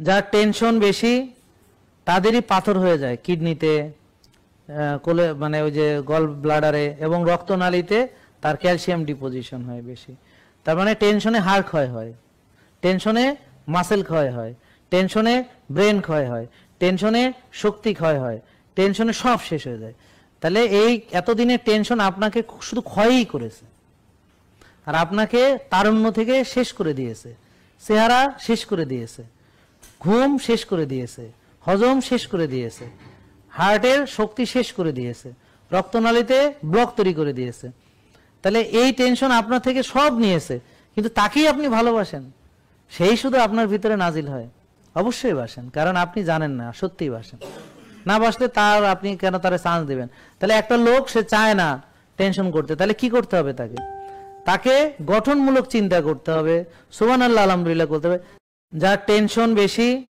যার টেনশন বেশি তাদেরই পাথর হয়ে যায় কিডনিতে, কোলে মানে ওই যে গল ব্লাডারে এবং রক্তনালীতে তার ক্যালসিয়াম ডিপোজিশন হয় বেশি। তার মানে টেনশনে হাড় ক্ষয় হয়, টেনশনে মাসেল ক্ষয় হয়, টেনশনে ব্রেন ক্ষয় হয়, টেনশনে শক্তি ক্ষয় হয়, টেনশনে সব শেষ হয়ে যায়। তাহলে এই এতদিনের টেনশন আপনাকে শুধু ক্ষয়ই করেছে, আর আপনাকে তারুণ্য থেকে শেষ করে দিয়েছে, চেহারা শেষ করে দিয়েছে, ঘুম শেষ করে দিয়েছে, হজম শেষ করে দিয়েছে, হার্টের শক্তি শেষ করে দিয়েছে, রক্তনালীতে ব্লক তৈরি করে দিয়েছে। তাহলে এই টেনশন আপনার থেকে সব নিয়েছে, কিন্তু তাকেই আপনি ভালোবাসেন, সেই শুধু আপনার ভিতরে নাজিল হয়। অবশ্যই বাসেন, কারণ আপনি জানেন না, সত্যিই বাসেন। না বাসলে তার আপনি কেন তারা চান্স দেবেন? তাহলে একটা লোক সে চায় না টেনশন করতে, তাহলে কি করতে হবে? তাকে গঠনমূলক চিন্তা করতে হবে, সুবহানাল্লাহ আলহামদুলিল্লাহ করতে হবে। যার টেনশন বেশি